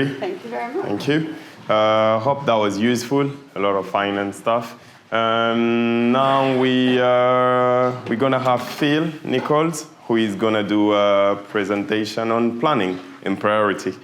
Thank you very much. Thank you. Hope that was useful, a lot of finance stuff. Now we're gonna have Phil Nichols, who is gonna do a presentation on planning and priority.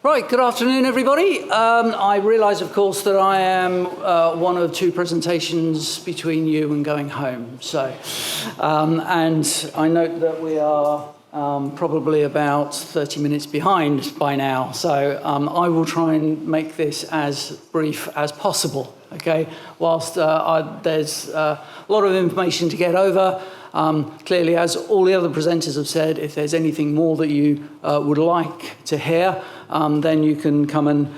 Right, good afternoon, everybody. I realise, of course, that I am one of two presentations between you and going home. So, and I note that we are probably about 30 minutes behind by now. So I will try and make this as brief as possible, okay? Whilst there's a lot of information to get over, clearly, as all the other presenters have said, if there's anything more that you would like to hear, then you can come and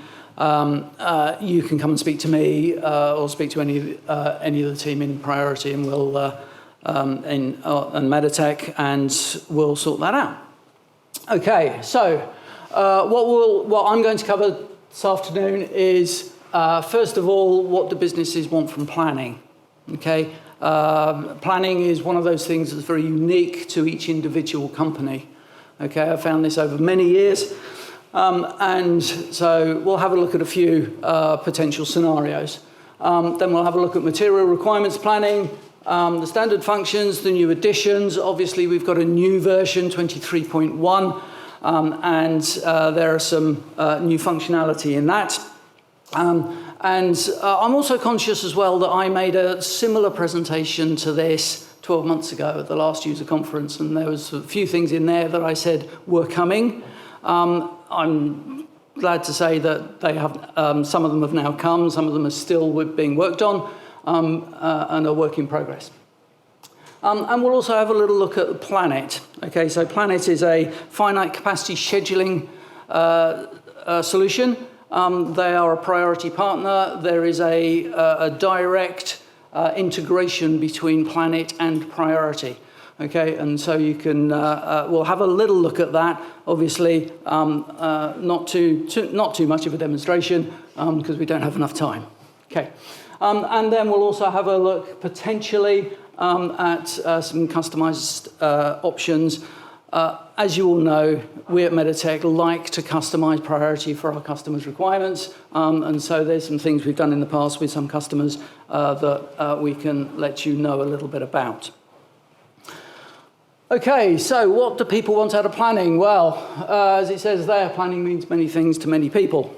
speak to me or speak to any of the team in Priority, and we'll and Meditech, and we'll sort that out. Okay, so what I'm going to cover this afternoon is first of all, what do businesses want from planning? Okay. Planning is one of those things that's very unique to each individual company. Okay, I found this over many years. And so we'll have a look at a few potential scenarios. Then we'll have a look at material requirements planning, the standard functions, the new additions. Obviously, we've got a new version, 23.1, and there are some new functionality in that. And I'm also conscious as well that I made a similar presentation to this 12 months ago at the last user conference, and there was a few things in there that I said were coming. I'm glad to say that they have, some of them have now come, some of them are still being worked on, and are work in progress. And we'll also have a little look at Plan-it. Okay, so Plan-it is a finite capacity scheduling solution. They are a Priority partner. There is a direct integration between Plan-it and Priority. Okay, and so you can, we'll have a little look at that. Obviously, not too much of a demonstration because we don't have enough time. Okay, and then we'll also have a look potentially at some customized options. As you all know, we at Meditech like to customize Priority for our customers' requirements, and so there's some things we've done in the past with some customers that we can let you know a little bit about. Okay, so what do people want out of planning? Well, as it says there, planning means many things to many people.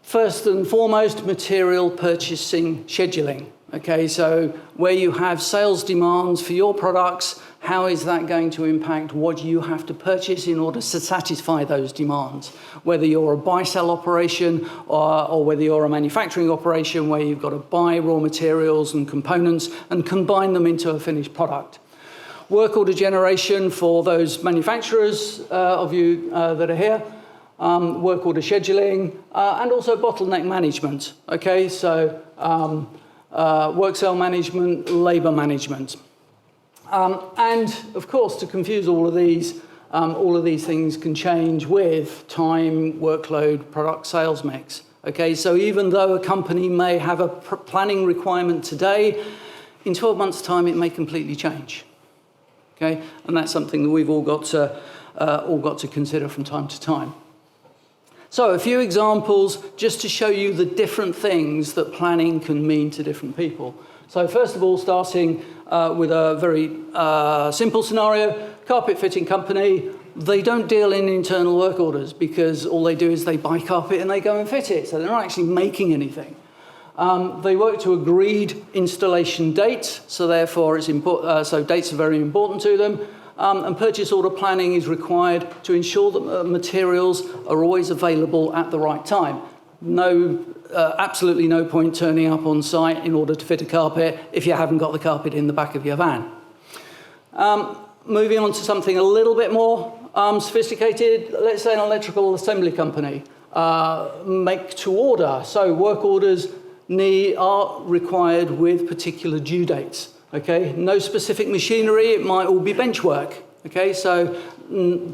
First and foremost, material purchasing scheduling. Okay, so where you have sales demands for your products, how is that going to impact what you have to purchase in order to satisfy those demands? Whether you're a buy-sell operation or whether you're a manufacturing operation where you've got to buy raw materials and components and combine them into a finished product. Work order generation for those manufacturers of you that are here. Work order scheduling, and also bottleneck management. Okay, so work cell management, labor management. And of course, to confuse all of these things can change with time, workload, product sales mix. Okay, so even though a company may have a planning requirement today, in 12 months' time it may completely change. Okay, and that's something that we've all got to consider from time to time. So a few examples just to show you the different things that planning can mean to different people. So first of all, starting with a very simple scenario, carpet fitting company. They don't deal in internal work orders because all they do is they buy carpet and they go and fit it. So they're not actually making anything. They work to agreed installation dates, so therefore it's so dates are very important to them. And purchase order planning is required to ensure that materials are always available at the right time. Absolutely no point turning up on site in order to fit a carpet if you haven't got the carpet in the back of your van. Moving on to something a little bit more sophisticated, let's say an electrical assembly company. Make to order, so work orders are required with particular due dates. Okay, no specific machinery, it might all be bench work. Okay, so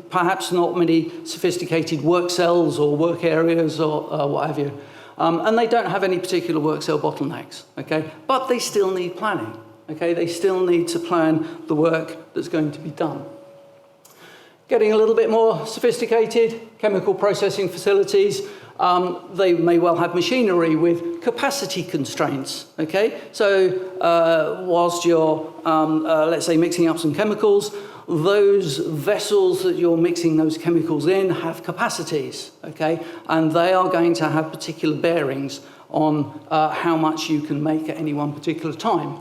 perhaps not many sophisticated work cells or work areas or what have you. And they don't have any particular work cell bottlenecks, okay? But they still need planning, okay? They still need to plan the work that's going to be done. Getting a little bit more sophisticated, chemical processing facilities, they may well have machinery with capacity constraints, okay? So whilst you're, let's say, mixing up some chemicals, those vessels that you're mixing those chemicals in have capacities, okay? And they are going to have particular bearings on how much you can make at any one particular time.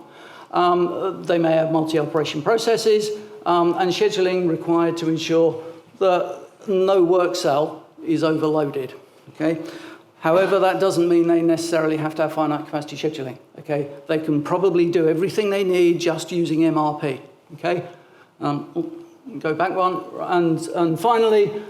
They may have multi-operation processes, and scheduling required to ensure that no work cell is overloaded, okay? However, that doesn't mean they necessarily have to have finite capacity scheduling, okay? They can probably do everything they need just using MRP, okay? Go back one, and finally,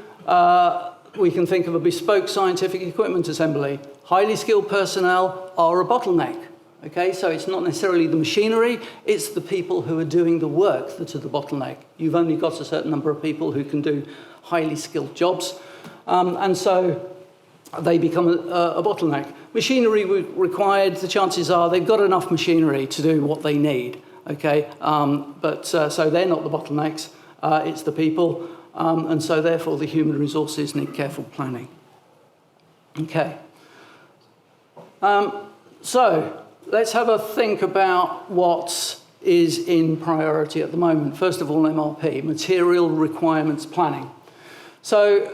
we can think of a bespoke scientific equipment assembly. Highly skilled personnel are a bottleneck. Okay, so it's not necessarily the machinery, it's the people who are doing the work that are the bottleneck. You've only got a certain number of people who can do highly skilled jobs, and so they become a bottleneck. Machinery required, the chances are they've got enough machinery to do what they need, okay? So they're not the bottlenecks, it's the people, and so therefore the human resources need careful planning. Okay. So let's have a think about what is in priority at the moment. First of all, MRP, Material Requirements Planning. So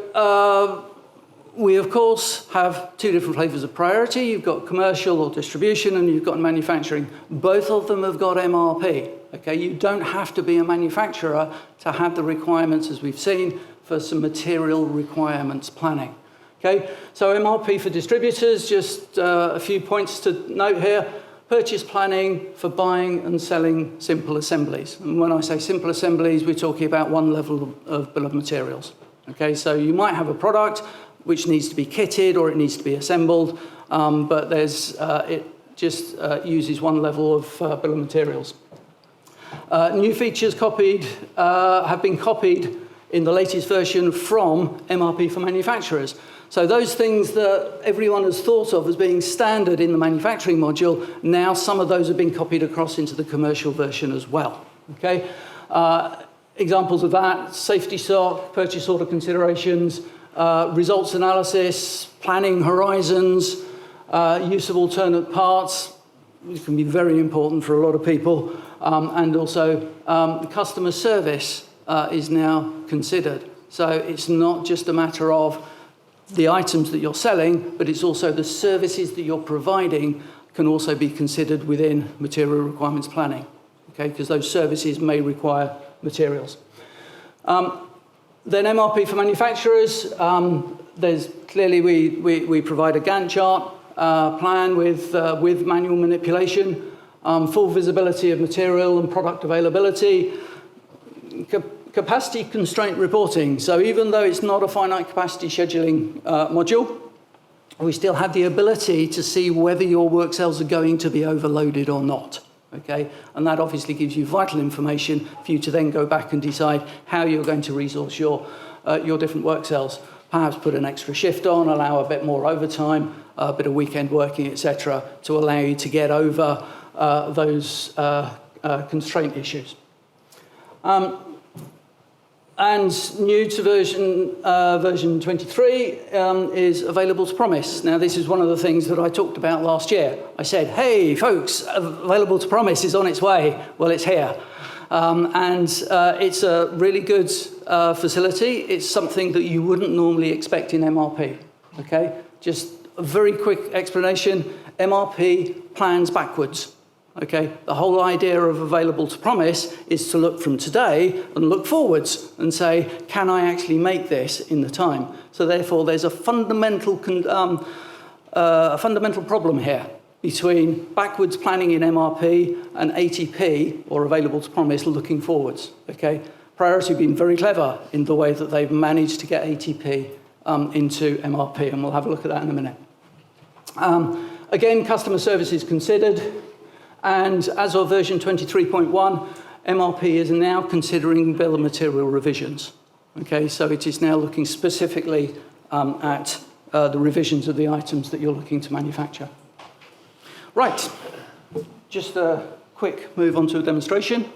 we, of course, have two different flavors of priority. You've got commercial or distribution, and you've got manufacturing. Both of them have got MRP. Okay, you don't have to be a manufacturer to have the requirements, as we've seen, for some material requirements planning. Okay, so MRP for distributors, just a few points to note here. Purchase planning for buying and selling simple assemblies. And when I say simple assemblies, we're talking about one level of bill of materials. Okay, so you might have a product which needs to be kitted or it needs to be assembled, but it just uses one level of bill of materials. New features have been copied in the latest version from MRP for manufacturers. So those things that everyone has thought of as being standard in the manufacturing module, now some of those have been copied across into the commercial version as well. Okay? Examples of that: safety stock, purchase order considerations, results analysis, planning horizons, use of alternate parts, which can be very important for a lot of people, and also customer service is now considered. So it's not just a matter of the items that you're selling, but it's also the services that you're providing can also be considered within material requirements planning, okay? Because those services may require materials. Then MRP for manufacturers, there's clearly we provide a Gantt chart plan with manual manipulation, full visibility of material and product availability, capacity constraint reporting. So even though it's not a finite capacity scheduling module, we still have the ability to see whether your work cells are going to be overloaded or not. Okay? And that obviously gives you vital information for you to then go back and decide how you're going to resource your different work cells. Perhaps put an extra shift on, allow a bit more overtime, a bit of weekend working, etc., to allow you to get over those constraint issues. And new to version 23 is available to promise. Now, this is one of the things that I talked about last year. I said, hey, folks, available to promise is on its way. Well, it's here. It's a really good facility. It's something that you wouldn't normally expect in MRP. Okay? Just a very quick explanation. MRP plans backwards. Okay, the whole idea of available to promise is to look from today and look forwards and say, can I actually make this in the time? So therefore, there's a fundamental problem here between backwards planning in MRP and ATP, or available to promise, looking forwards. Okay, Priority have been very clever in the way that they've managed to get ATP into MRP, and we'll have a look at that in a minute. Again, customer service is considered. And as of version 23.1, MRP is now considering bill of material revisions. Okay, so it is now looking specifically at the revisions of the items that you're looking to manufacture. Right, just a quick move on to a demonstration.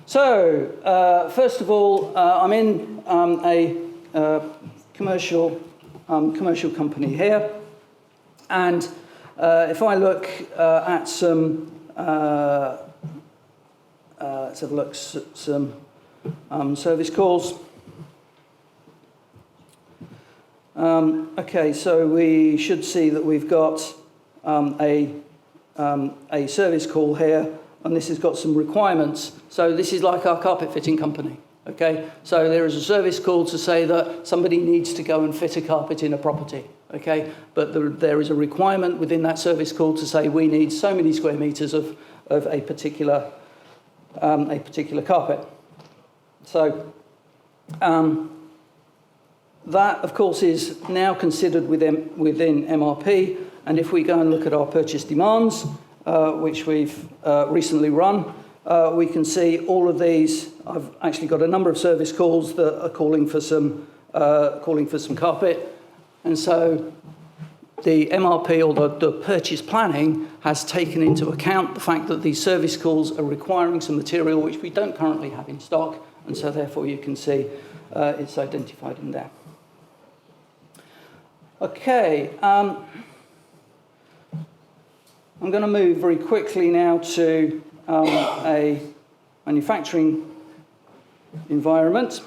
So, first of all, I'm in a commercial company here, and if I look at some, let's have a look at some service calls. Okay, so we should see that we've got a service call here, and this has got some requirements. So this is like our carpet fitting company, okay? So there is a service call to say that somebody needs to go and fit a carpet in a property, okay? But there is a requirement within that service call to say we need so many square meters of a particular carpet. So that, of course, is now considered within MRP. And if we go and look at our purchase demands, which we've recently run, we can see all of these. I've actually got a number of service calls that are calling for some carpet, and so the MRP, or the purchase planning, has taken into account the fact that these service calls are requiring some material which we don't currently have in stock, and so therefore you can see it's identified in there. Okay. I'm going to move very quickly now to a manufacturing environment.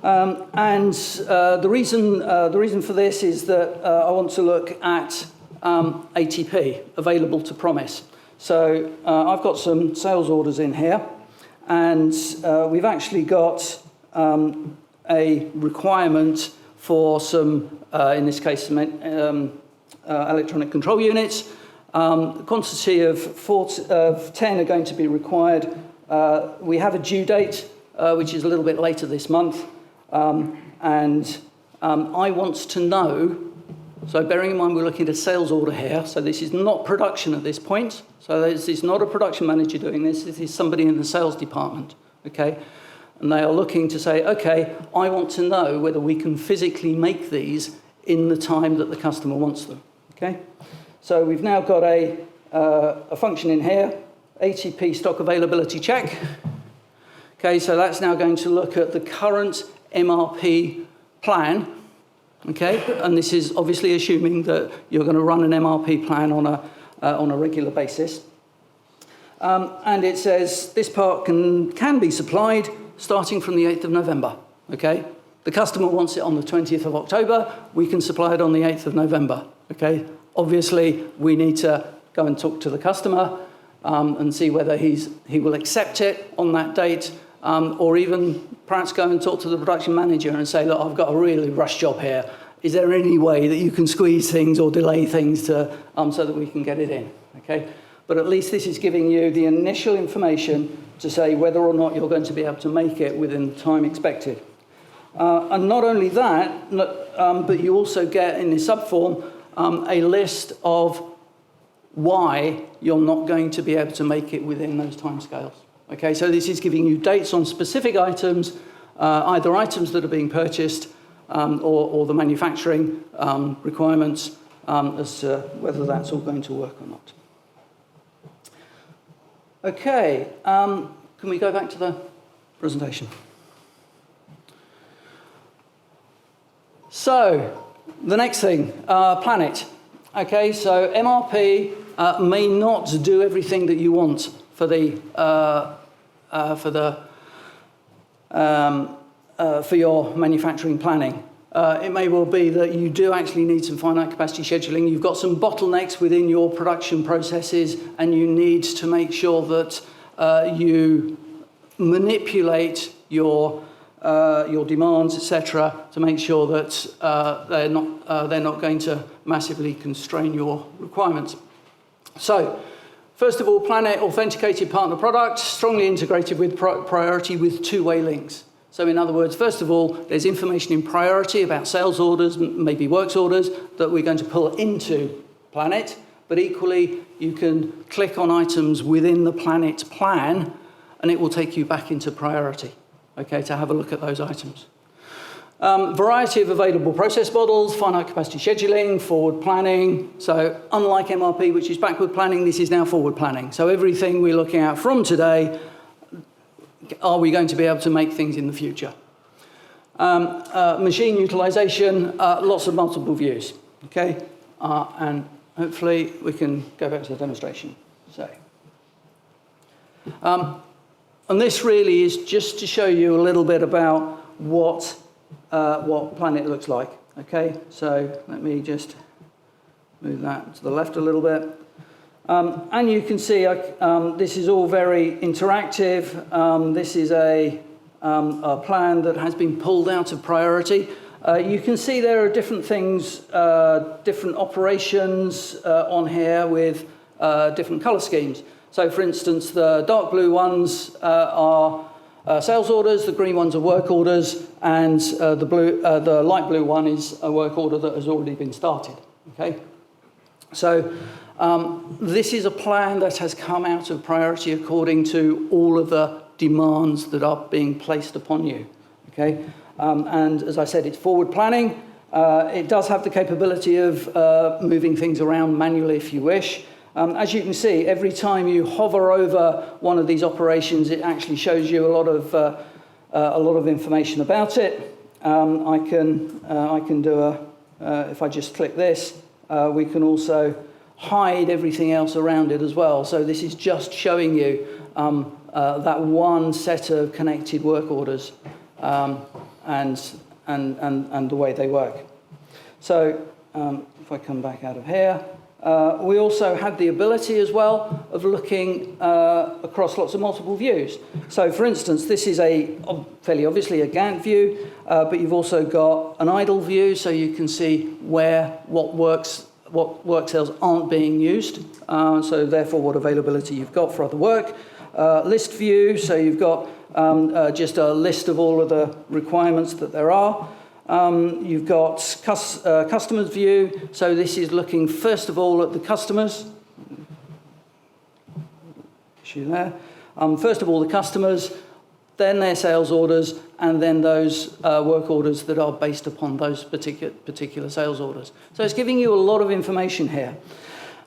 The reason for this is that I want to look at ATP, available to promise. So I've got some sales orders in here, and we've actually got a requirement for some, in this case, some electronic control units. A quantity of 10 are going to be required. We have a due date, which is a little bit later this month. I want to know, so bearing in mind we're looking at a sales order here, so this is not production at this point. So this is not a production manager doing this. This is somebody in the sales department, okay? And they are looking to say, okay, I want to know whether we can physically make these in the time that the customer wants them, okay? So we've now got a function in here, ATP stock availability check. Okay, so that's now going to look at the current MRP plan, okay? And this is obviously assuming that you're going to run an MRP plan on a regular basis. And it says this part can be supplied starting from the 8th of November, okay? The customer wants it on the 20th of October. We can supply it on the 8th of November, okay? Obviously, we need to go and talk to the customer and see whether he will accept it on that date, or even perhaps go and talk to the production manager and say, look, I've got a really rush job here. Is there any way that you can squeeze things or delay things so that we can get it in, okay? But at least this is giving you the initial information to say whether or not you're going to be able to make it within the time expected. And not only that, but you also get in the subform a list of why you're not going to be able to make it within those timescales. Okay, so this is giving you dates on specific items, either items that are being purchased or the manufacturing requirements as to whether that's all going to work or not. Okay, can we go back to the presentation? So, the next thing, Plan-it. Okay, so MRP may not do everything that you want for your manufacturing planning. It may well be that you do actually need some finite capacity scheduling. You've got some bottlenecks within your production processes, and you need to make sure that you manipulate your demands, etc., to make sure that they're not going to massively constrain your requirements. So, first of all, Plan-it authenticated partner product, strongly integrated with priority with two-way links. So in other words, first of all, there's information in priority about sales orders, maybe works orders, that we're going to pull into Plan-it. But equally, you can click on items within the Plan-it plan, and it will take you back into priority, okay, to have a look at those items. Variety of available process models, finite capacity scheduling, forward planning. So unlike MRP, which is backward planning, this is now forward planning. So everything we're looking at from today, are we going to be able to make things in the future? Machine utilization, lots of multiple views, okay? And hopefully we can go back to the demonstration. So, and this really is just to show you a little bit about what Plan-it looks like, okay? So let me just move that to the left a little bit. And you can see this is all very interactive. This is a plan that has been pulled out of priority. You can see there are different things, different operations on here with different color schemes. So for instance, the dark blue ones are sales orders, the green ones are work orders, and the light blue one is a work order that has already been started, okay? So this is a plan that has come out of priority according to all of the demands that are being placed upon you, okay? And as I said, it's forward planning. It does have the capability of moving things around manually if you wish. As you can see, every time you hover over one of these operations, it actually shows you a lot of information about it. I can do if I just click this, we can also hide everything else around it as well. So this is just showing you that one set of connected work orders and the way they work. So if I come back out of here, we also had the ability as well of looking across lots of multiple views. So for instance, this is fairly obviously a Gantt view, but you've also got an idle view, so you can see what work cells aren't being used, so therefore what availability you've got for other work. List view, so you've got just a list of all of the requirements that there are. You've got customers view, so this is looking first of all at the customers. Issue there. First of all the customers, then their sales orders, and then those work orders that are based upon those particular sales orders. So it's giving you a lot of information here.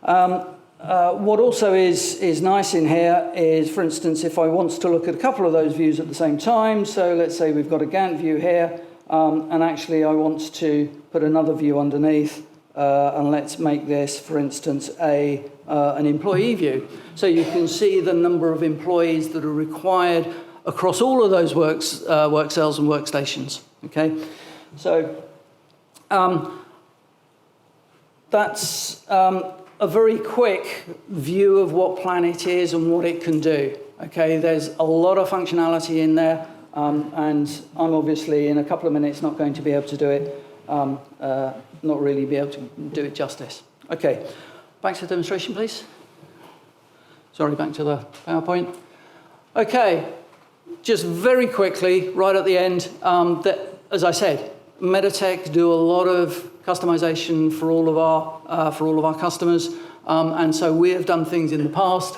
What also is nice in here is, for instance, if I want to look at a couple of those views at the same time, so let's say we've got a Gantt view here, and actually I want to put another view underneath, and let's make this, for instance, an employee view. So you can see the number of employees that are required across all of those work cells and workstations, okay? So that's a very quick view of what Plan-it is and what it can do, okay? There's a lot of functionality in there, and I'm obviously in a couple of minutes not going to be able to do it, not really be able to do it justice. Okay, back to the demonstration, please. Sorry, back to the PowerPoint. Okay, just very quickly, right at the end, as I said, Meditech do a lot of customization for all of our customers, and so we have done things in the past.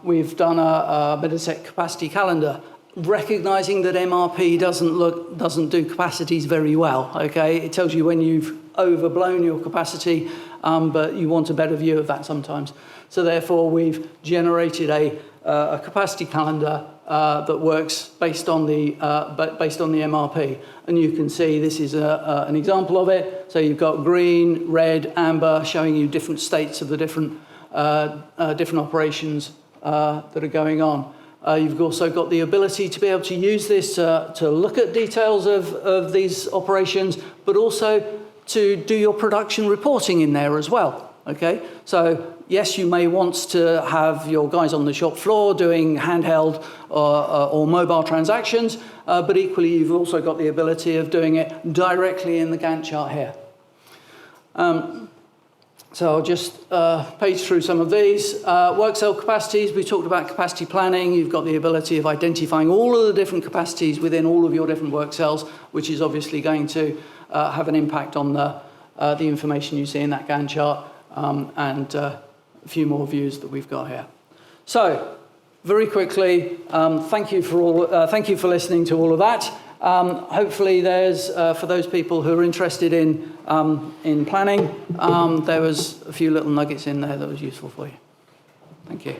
We've done a Meditech capacity calendar, recognizing that MRP doesn't do capacities very well. Okay, it tells you when you've overblown your capacity, but you want a better view of that sometimes. So therefore, we've generated a capacity calendar that works based on the MRP, and you can see this is an example of it. So you've got green, red, amber, showing you different states of the different operations that are going on. You've also got the ability to be able to use this to look at details of these operations, but also to do your production reporting in there as well. Okay, so yes, you may want to have your guys on the shop floor doing handheld or mobile transactions, but equally you've also got the ability of doing it directly in the Gantt chart here. So I'll just page through some of these. Work cell capacities, we talked about capacity planning. You've got the ability of identifying all of the different capacities within all of your different work cells, which is obviously going to have an impact on the information you see in that Gantt chart. and a few more views that we've got here. So, very quickly, thank you for listening to all of that. Hopefully, there's for those people who are interested in planning, there was a few little nuggets in there that was useful for you. Thank you.